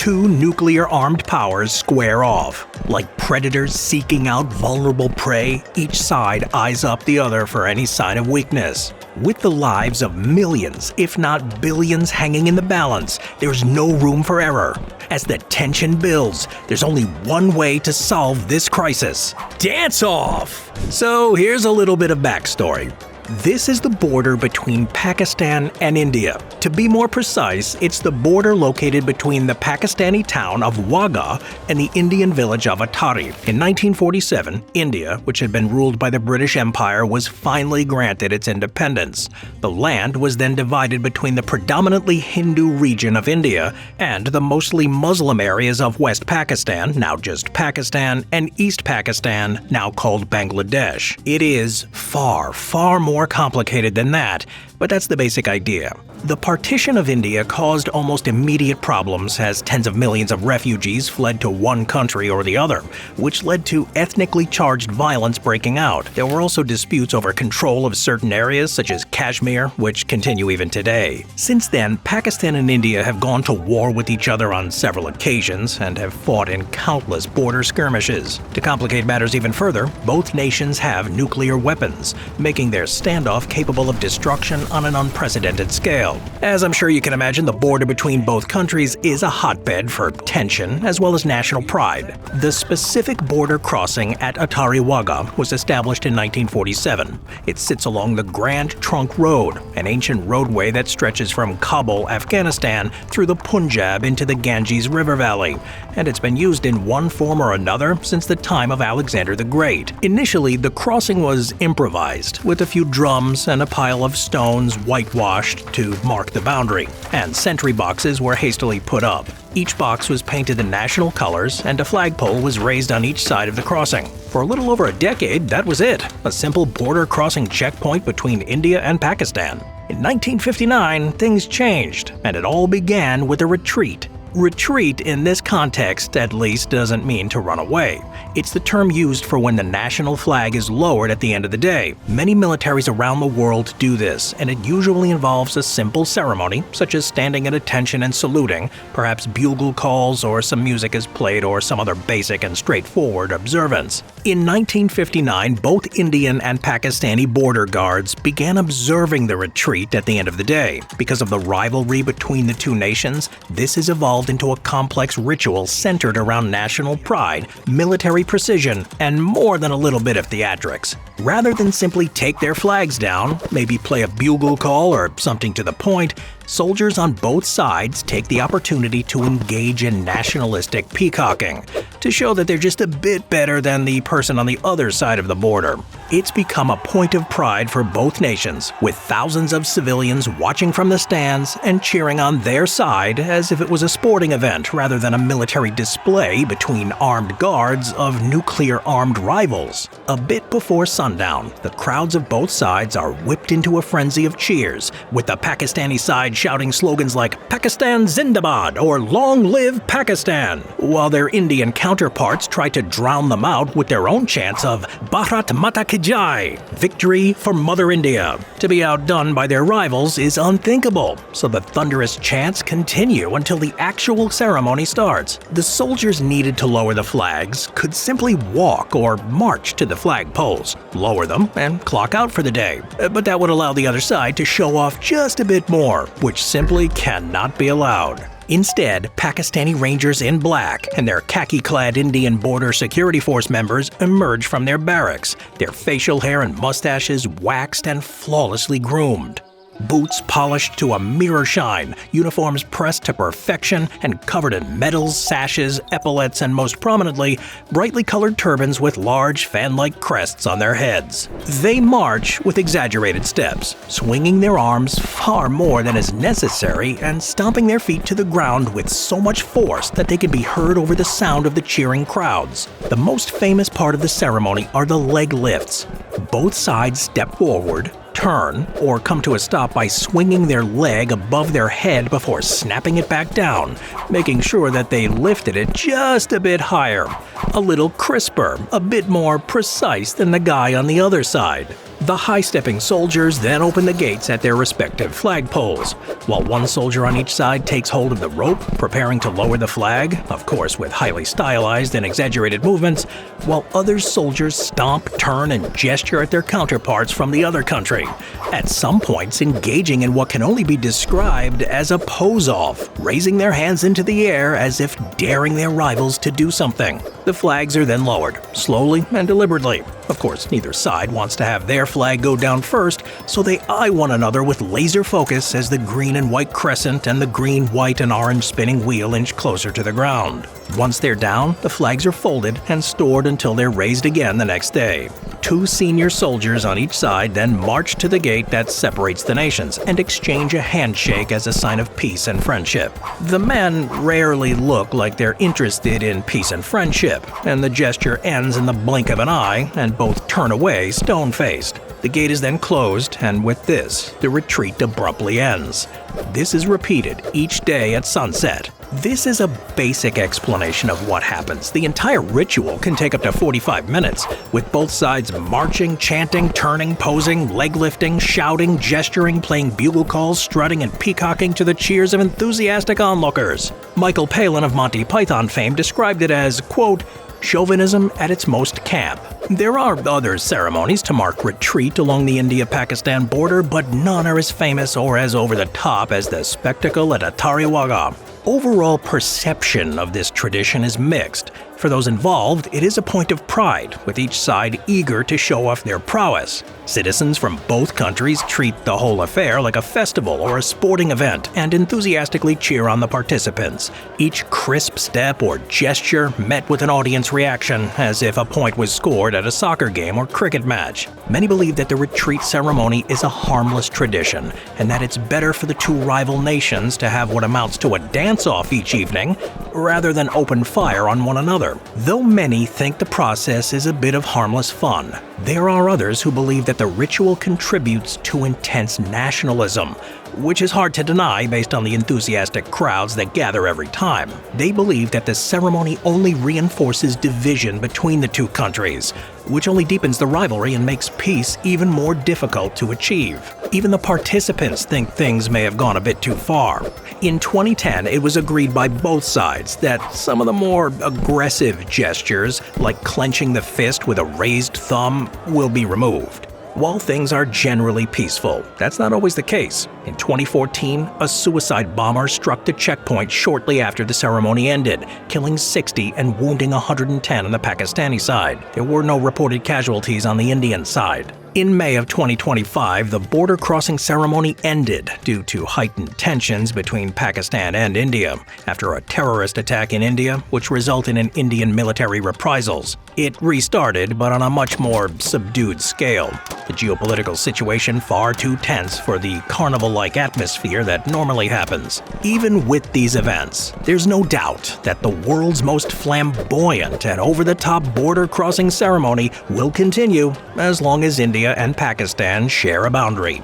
two nuclear-armed powers square off. Like predators seeking out vulnerable prey, each side eyes up the other for any sign of weakness. With the lives of millions, if not billions, hanging in the balance, there's no room for error. As the tension builds, there's only one way to solve this crisis: dance off! So here's a little bit of backstory. This is the border between Pakistan and India. To be more precise, it's the border located between the Pakistani town of Wagah and the Indian village of Attari. In 1947, India, which had been ruled by the British Empire, was finally granted its independence. The land was then divided between the predominantly Hindu region of India and the mostly Muslim areas of West Pakistan, now just Pakistan, and East Pakistan, now called Bangladesh. It is far, far more complicated than that, but that's the basic idea. The partition of India caused almost immediate problems as tens of millions of refugees fled to one country or the other, which led to ethnically charged violence breaking out. There were also disputes over control of certain areas such as Kashmir, which continue even today. Since then, Pakistan and India have gone to war with each other on several occasions and have fought in countless border skirmishes. To complicate matters even further, both nations have nuclear weapons, making their standoff capable of destruction on an unprecedented scale. As I'm sure you can imagine, the border between both countries is a hotbed for tension as well as national pride. The specific border crossing at Attari Wagah was established in 1947. It sits along the Grand Trunk Road, an ancient roadway that stretches from Kabul, Afghanistan, through the Punjab into the Ganges River Valley, and it's been used in one form or another since the time of Alexander the Great. Initially, the crossing was improvised, with a few drums and a pile of stones whitewashed to mark the boundary, and sentry boxes were hastily put up. Each box was painted the national colors, and a flagpole was raised on each side of the crossing. For a little over a decade, that was it, a simple border crossing checkpoint between India and Pakistan. In 1959, things changed, and it all began with a retreat. Retreat, in this context at least, doesn't mean to run away. It's the term used for when the national flag is lowered at the end of the day. Many militaries around the world do this, and it usually involves a simple ceremony, such as standing at attention and saluting, perhaps bugle calls or some music is played or some other basic and straightforward observance. In 1959, both Indian and Pakistani border guards began observing the retreat at the end of the day. Because of the rivalry between the two nations, this has evolved into a complex ritual centered around national pride, military precision, and more than a little bit of theatrics. Rather than simply take their flags down, maybe play a bugle call or something to the point, soldiers on both sides take the opportunity to engage in nationalistic peacocking, to show that they're just a bit better than the person on the other side of the border. It's become a point of pride for both nations, with thousands of civilians watching from the stands and cheering on their side as if it was a sporting event rather than a military display between armed guards of nuclear-armed rivals. A bit before sundown, the crowds of both sides are whipped into a frenzy of cheers, with the Pakistani side shouting slogans like "Pakistan Zindabad" or "Long Live Pakistan," while their Indian counterparts try to drown them out with their own chants of "Bharat Mata Ki Jai," victory for Mother India. To be outdone by their rivals is unthinkable, so the thunderous chants continue until the actual ceremony starts. The soldiers needed to lower the flags could simply walk or march to the flag poles, lower them, and clock out for the day. But that would allow the other side to show off just a bit more, which simply cannot be allowed. Instead, Pakistani Rangers in black and their khaki-clad Indian Border Security Force members emerge from their barracks, their facial hair and mustaches waxed and flawlessly groomed. Boots polished to a mirror shine, uniforms pressed to perfection and covered in medals, sashes, epaulets, and most prominently, brightly colored turbans with large fan-like crests on their heads. They march with exaggerated steps, swinging their arms far more than is necessary and stomping their feet to the ground with so much force that they can be heard over the sound of the cheering crowds. The most famous part of the ceremony are the leg lifts. Both sides step forward, turn, or come to a stop by swinging their leg above their head before snapping it back down, making sure that they lifted it just a bit higher, a little crisper, a bit more precise than the guy on the other side. The high-stepping soldiers then open the gates at their respective flagpoles, while one soldier on each side takes hold of the rope, preparing to lower the flag, of course with highly stylized and exaggerated movements, while other soldiers stomp, turn, and gesture at their counterparts from the other country, at some points engaging in what can only be described as a pose-off, raising their hands into the air as if daring their rivals to do something. The flags are then lowered, slowly and deliberately. Of course, neither side wants to have their flag go down first, so they eye one another with laser focus as the green and white crescent and the green, white, and orange spinning wheel inch closer to the ground. Once they're down, the flags are folded and stored until they're raised again the next day. 2 senior soldiers on each side then march to the gate that separates the nations and exchange a handshake as a sign of peace and friendship. The men rarely look like they're interested in peace and friendship, and the gesture ends in the blink of an eye, and both turn away stone-faced. The gate is then closed, and with this, the retreat abruptly ends. This is repeated each day at sunset. This is a basic explanation of what happens. The entire ritual can take up to 45 minutes, with both sides marching, chanting, turning, posing, leg lifting, shouting, gesturing, playing bugle calls, strutting, and peacocking to the cheers of enthusiastic onlookers. Michael Palin of Monty Python fame described it as, quote, chauvinism at its most camp. There are other ceremonies to mark retreat along the India-Pakistan border, but none are as famous or as over-the-top as the spectacle at Attari Wagah. Overall perception of this tradition is mixed. For those involved, it is a point of pride, with each side eager to show off their prowess. Citizens from both countries treat the whole affair like a festival or a sporting event and enthusiastically cheer on the participants. Each crisp step or gesture met with an audience reaction, as if a point was scored at a soccer game or cricket match. Many believe that the retreat ceremony is a harmless tradition, and that it's better for the 2 rival nations to have what amounts to a dance-off each evening, rather than open fire on one another. Though many think the process is a bit of harmless fun, there are others who believe that the ritual contributes to intense nationalism, which is hard to deny based on the enthusiastic crowds that gather every time. They believe that the ceremony only reinforces division between the 2 countries, which only deepens the rivalry and makes peace even more difficult to achieve. Even the participants think things may have gone a bit too far. In 2010, it was agreed by both sides that some of the more aggressive gestures, like clenching the fist with a raised thumb, will be removed. While things are generally peaceful, that's not always the case. In 2014, a suicide bomber struck the checkpoint shortly after the ceremony ended, killing 60 and wounding 110 on the Pakistani side. There were no reported casualties on the Indian side. In May of 2025, the border crossing ceremony ended due to heightened tensions between Pakistan and India after a terrorist attack in India, which resulted in Indian military reprisals. It restarted, but on a much more subdued scale. The geopolitical situation far too tense for the carnival-like atmosphere that normally happens. Even with these events, there's no doubt that the world's most flamboyant and over-the-top border crossing ceremony will continue as long as India and Pakistan share a boundary.